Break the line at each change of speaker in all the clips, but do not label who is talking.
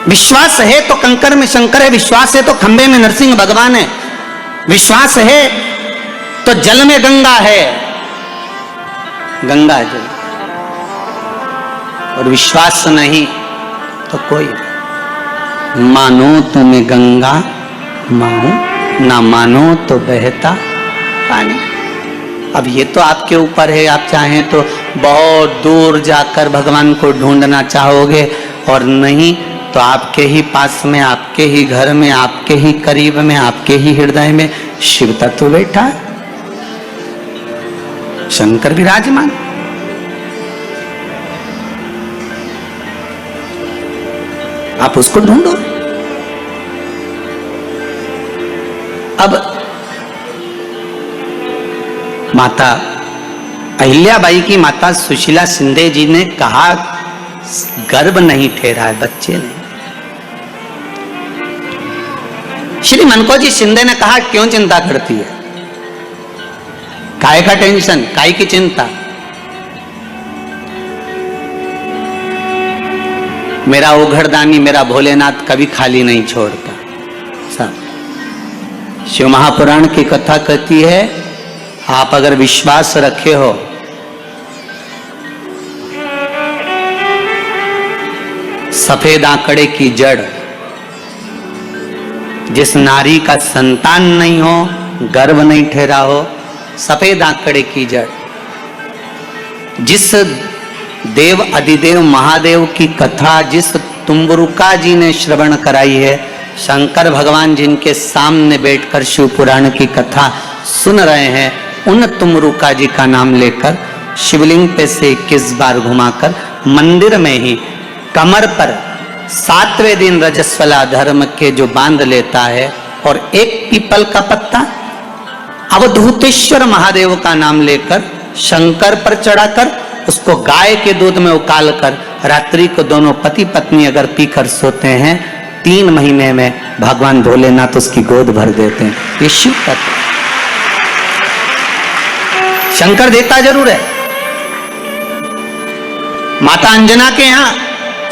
विश्वास है तो कंकर में शंकर है, विश्वास है तो खंबे में नरसिंह भगवान है, विश्वास है तो जल में गंगा है, गंगा जल, और विश्वास नहीं तो कोई। मानो तो मैं गंगा माहूं, ना मानो तो बहता पानी। अब ये तो आपके ऊपर है, आप चाहें तो बहुत दूर जाकर भगवान को ढूंढना चाहोगे, और नहीं तो आपके ही पास में, आपके ही घर में, आपके ही करीब में, आपके ही हृदय में शिव तत्व बैठा है, शंकर विराजमान। आप उसको ढूंढो। अब माता अहिल्याबाई की माता सुशीला शिंदे जी ने कहा गर्भ नहीं ठहरा है, बच्चे नहीं। श्री मनकोजी शिंदे ने कहा क्यों चिंता करती है, काय का टेंशन, काय की चिंता। मेरा उघड़दानी, मेरा भोलेनाथ कभी खाली नहीं छोड़ता। सब शिव महापुराण की कथा कहती है, आप अगर विश्वास रखे हो सफेद आंकड़े की जड़, जिस नारी का संतान नहीं हो, गर्भ नहीं ठहरा हो, सफेद आंकड़े की जड़, जिस देव अधिदेव महादेव की कथा जिस तुम्बरुका जी ने श्रवण कराई है, शंकर भगवान जिनके सामने बैठकर शिव पुराण की कथा सुन रहे हैं, उन तुमरुका जी का नाम लेकर शिवलिंग पे से 21 बार घुमाकर मंदिर में ही कमर पर 7वें दिन रजस्वला धर्म के जो बांध लेता है, और एक पीपल का पत्ता अवधूतेश्वर महादेव का नाम लेकर शंकर पर चढ़ाकर उसको गाय के दूध में उकाल कर रात्रि को दोनों पति पत्नी अगर पीकर सोते हैं, 3 महीने में भगवान भोलेनाथ उसकी गोद भर देते हैं। ये शिव तत्व। शंकर देता जरूर है। माता अंजना के यहां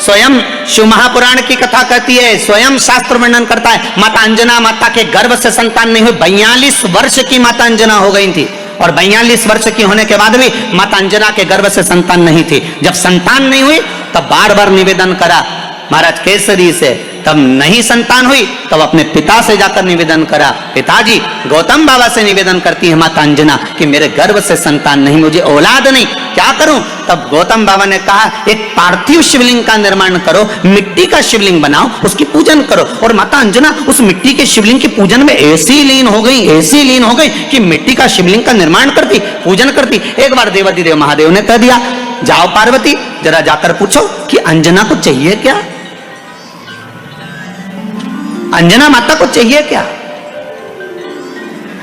स्वयं शिव महापुराण की कथा कहती है, स्वयं शास्त्र वर्णन करता है, माता अंजना माता के गर्भ से संतान नहीं हुई। 42 वर्ष की माता अंजना हो गई थी, और 42 वर्ष की होने के बाद भी माता अंजना के गर्भ से संतान नहीं थी। जब संतान नहीं हुई तब बार बार निवेदन करा महाराज केसरी से, तब नहीं संतान हुई तब अपने पिता से जाकर निवेदन करा, पिताजी गौतम बाबा से निवेदन करती है माता अंजना कि मेरे गर्भ से संतान नहीं, मुझे औलाद नहीं, क्या करूं। तब गौतम बाबा ने कहा एक पार्थिव शिवलिंग का निर्माण करो, मिट्टी का शिवलिंग बनाओ, उसकी पूजन करो। और माता अंजना उस मिट्टी के शिवलिंग की पूजन में ऐसी लीन हो गई, ऐसी लीन हो गई कि मिट्टी का शिवलिंग का निर्माण करती, पूजन करती। एक बार देवाधिदेव महादेव ने कह दिया, जाओ पार्वती जरा जाकर पूछो कि अंजना को चाहिए क्या, अंजना माता को चाहिए क्या।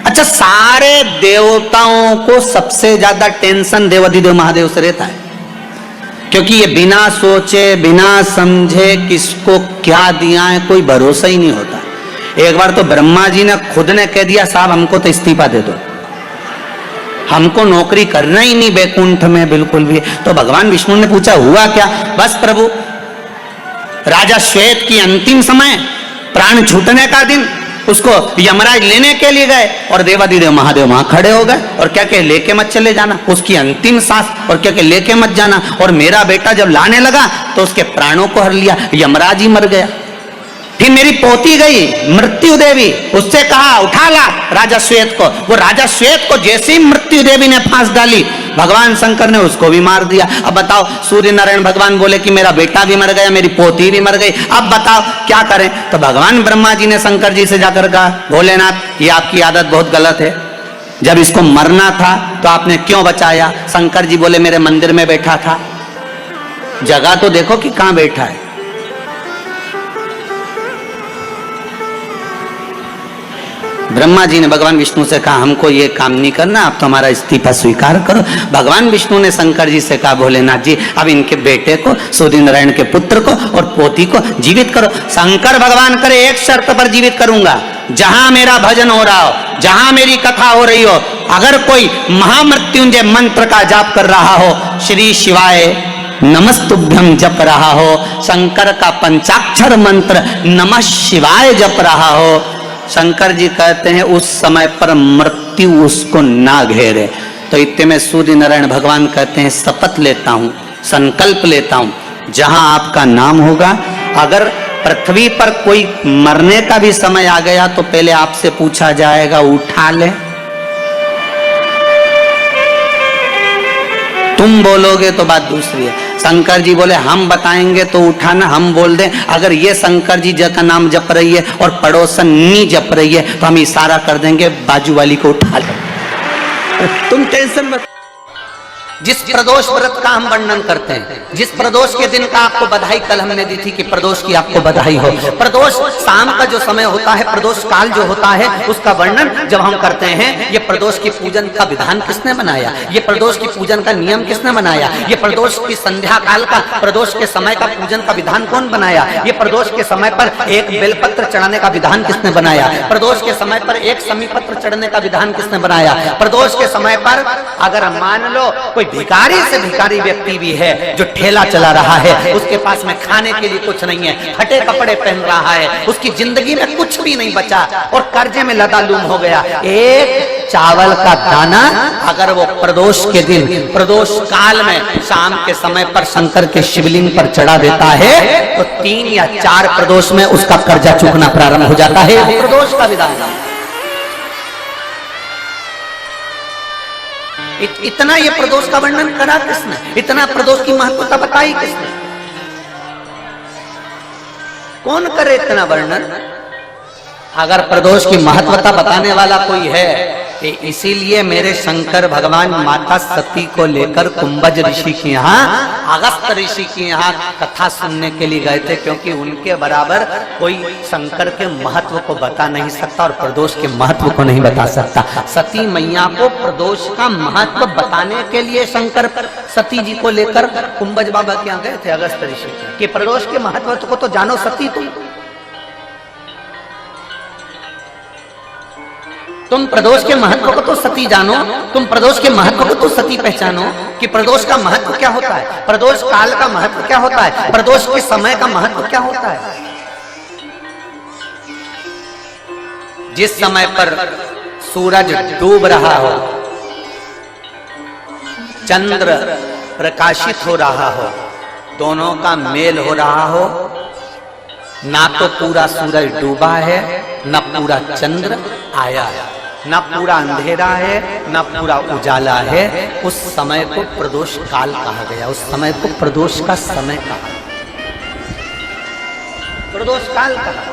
अच्छा, सारे देवताओं को सबसे ज्यादा टेंशन देवाधिदेव महादेव से रहता है, क्योंकि ये बिना सोचे बिना समझे किसको क्या दिया है कोई भरोसा ही नहीं होता। एक बार तो ब्रह्मा जी ने खुद ने कह दिया, साहब हमको तो इस्तीफा दे दो, हमको नौकरी करना ही नहीं बैकुंठ में बिल्कुल भी। तो भगवान विष्णु ने पूछा हुआ क्या। बस प्रभु, राजा श्वेत की अंतिम समय, प्राण छूटने का दिन, उसको यमराज लेने के लिए गए, और देवाधिदेव महादेव वहां खड़े हो गए और क्या कहे, लेके मत चले जाना, उसकी अंतिम सांस, और क्या कहे, लेके मत जाना। और मेरा बेटा जब लाने लगा तो उसके प्राणों को हर लिया, यमराज ही मर गया। फिर मेरी पोती गई मृत्यु देवी, उससे कहा उठा ला राजा श्वेत को, वो राजा श्वेत को जैसे ही मृत्यु देवी ने फांस डाली, भगवान शंकर ने उसको भी मार दिया। अब बताओ, सूर्य नारायण भगवान बोले कि मेरा बेटा भी मर गया, मेरी पोती भी मर गई, अब बताओ क्या करें। तो भगवान ब्रह्मा जी ने शंकर जी से जाकर कहा, भोलेनाथ ये आपकी आदत बहुत गलत है, जब इसको मरना था तो आपने क्यों बचाया। शंकर जी बोले मेरे मंदिर में बैठा था, जगह तो देखो कि कहां बैठा है। ब्रह्मा जी ने भगवान विष्णु से कहा हमको ये काम नहीं करना, आप तो हमारा इस्तीफा स्वीकार करो। भगवान विष्णु ने शंकर जी से कहा, भोलेनाथ जी अब इनके बेटे को, सूर्य नारायण के पुत्र को और पोती को जीवित करो। शंकर भगवान करे, एक शर्त पर जीवित करूंगा, जहां मेरा भजन हो रहा हो, जहां मेरी कथा हो रही हो, अगर कोई महामृत्युंजय मंत्र का जाप कर रहा हो, श्री शिवाय नमस्तुभ्यम जप रहा हो, शंकर का पंचाक्षर मंत्र नमः शिवाय जप रहा हो, शंकर जी कहते हैं उस समय पर मृत्यु उसको ना घेरे। तो इतने में सूर्य नारायण भगवान कहते हैं शपथ लेता हूं, संकल्प लेता हूं, जहां आपका नाम होगा, अगर पृथ्वी पर कोई मरने का भी समय आ गया तो पहले आपसे पूछा जाएगा उठा ले, तुम बोलोगे तो बात दूसरी है। शंकर जी बोले हम बताएंगे तो उठाना, हम बोल दें अगर ये शंकर जी का नाम जप रही है और पड़ोसन नहीं जप रही है तो हम इशारा कर देंगे बाजू वाली को उठा लो, तुम टेंशन मत। जिस प्रदोष व्रत का हम वर्णन करते हैं, जिस प्रदोष के दिन का आपको बधाई कल हमने दी थी कि प्रदोष की आपको बधाई हो, प्रदोष शाम का जो समय होता है, प्रदोष काल जो होता है, उसका वर्णन जब हम करते हैं, ये प्रदोष की पूजन का विधान किसने बनाया, ये प्रदोष की पूजन का नियम किसने बनाया, ये प्रदोष की संध्या काल का, प्रदोष के समय का पूजन का विधान कौन बनाया, ये प्रदोष के समय पर एक बेलपत्र चढ़ाने का विधान किसने बनाया, प्रदोष के समय पर एक समीपत्र चढ़ने का विधान किसने बनाया, प्रदोष के समय पर अगर मान लो कोई भिखारी से भिखारी व्यक्ति भी है जो ठेला चला रहा है, उसके पास में खाने के लिए कुछ नहीं है, फटे कपड़े पहन रहा है, उसकी जिंदगी में कुछ भी नहीं बचा और कर्जे में लदालूम हो गया, एक चावल का दाना अगर वो प्रदोष के दिन, प्रदोष काल में शाम के समय पर शंकर के शिवलिंग पर चढ़ा देता है तो 3 या 4 प्रदोष में उसका कर्जा चूकना प्रारंभ हो जाता है। प्रदोष का विधान इतना ये प्रदोष का वर्णन करा किसने, इतना प्रदोष की महत्वता बताई किसने, कौन करे इतना वर्णन। अगर प्रदोष की महत्वता बताने वाला कोई है कि इसीलिए मेरे शंकर भगवान माता सती को लेकर कुंभज ऋषि के यहाँ, अगस्त ऋषि के यहाँ कथा सुनने के लिए गए थे, क्योंकि उनके बराबर कोई शंकर के महत्व को बता नहीं सकता और प्रदोष के महत्व को नहीं बता सकता। सती मैया को प्रदोष का महत्व बताने के लिए शंकर सती जी को लेकर कुंभज बाबा के यहाँ गए थे अगस्त ऋषि कि प्रदोष के महत्व को तो जानो सती, तुम प्रदोष के महत्व को तो सती जानो, तुम प्रदोष के महत्व को तो सती पहचानो कि प्रदोष का महत्व क्या होता है, प्रदोष काल का महत्व क्या होता है, प्रदोष के समय का महत्व क्या होता है। जिस समय पर सूरज डूब रहा हो, चंद्र प्रकाशित हो रहा हो, दोनों का मेल हो रहा हो, ना तो पूरा सूरज डूबा है, ना पूरा चंद्र आया है, ना पूरा अंधेरा है, ना पूरा उजाला है, उस समय को प्रदोष काल कहा गया, उस समय को प्रदोष का समय कहा, प्रदोष काल कहा।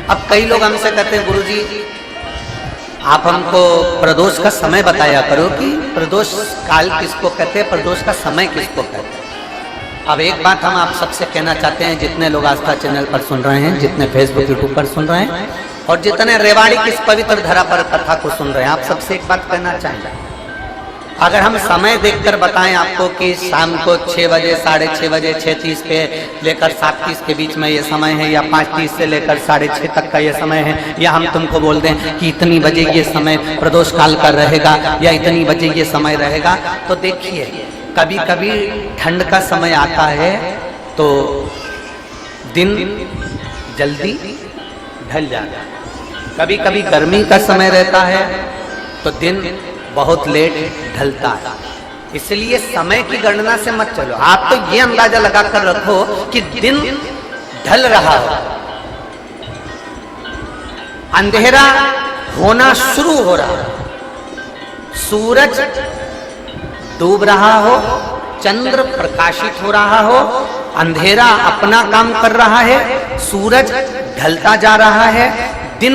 अब कई लोग हमसे कहते हैं गुरुजी आप हमको प्रदोष का समय बताया करो कि प्रदोष काल किसको कहते हैं, प्रदोष का समय किसको कहते हैं। अब एक बात हम आप सबसे कहना चाहते हैं, जितने लोग आस्था चैनल पर सुन रहे हैं, जितने फेसबुक यूट्यूब पर सुन रहे हैं और जितने रेवाड़ी की इस पवित्र धरा पर कथा को सुन रहे हैं, आप सबसे एक बात कहना चाहेंगे, अगर हम समय देखकर बताएं आपको कि शाम को 6 बजे, 6:30 बजे, 6:30 पे लेकर 7:30 के बीच में ये समय है, या 5:30 से लेकर 6:30 तक का ये समय है, या हम तुमको बोल दें कि इतनी बजे ये समय प्रदोष काल का रहेगा या इतनी बजे ये समय रहेगा, तो देखिए कभी कभी ठंड का समय आता है तो दिन जल्दी ढल जाता है, कभी कभी गर्मी का समय रहता है तो दिन बहुत लेट ढलता है। इसलिए समय की गणना से मत चलो, आप तो ये अंदाजा लगा कर रखो कि दिन ढल रहा हो, अंधेरा होना शुरू हो रहा हो, सूरज डूब रहा हो, चंद्र प्रकाशित हो रहा हो, अंधेरा अपना काम कर रहा है, सूरज ढलता जा रहा है, दिन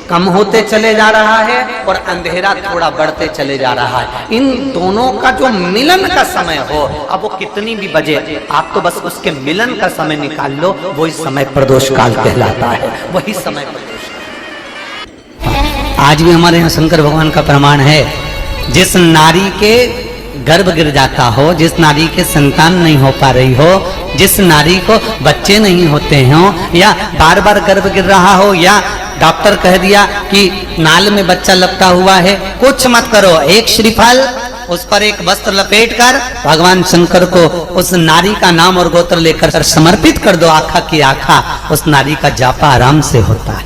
कम होते चले जा रहा है और अंधेरा थोड़ा बढ़ते चले जा रहा है, इन दोनों का जो मिलन का समय हो, अब वो कितनी भी बजे, आप तो बस उसके मिलन का समय निकाल लो, वही समय प्रदोष काल कहलाता है, वही समय प्रदोष काल। आज भी हमारे यहाँ शंकर भगवान का प्रमाण है, जिस नारी के गर्भ गिर जाता हो, जिस नारी के संतान नहीं हो पा रही हो, जिस नारी को बच्चे नहीं होते हो, या बार बार गर्भ गिर रहा हो, या डॉक्टर कह दिया कि नाल में बच्चा लपटा हुआ है, कुछ मत करो, एक श्रीफल उस पर एक वस्त्र लपेटकर भगवान शंकर को उस नारी का नाम और गोत्र लेकर समर्पित कर दो, आखा की आखा उस नारी का जापा आराम से होता है।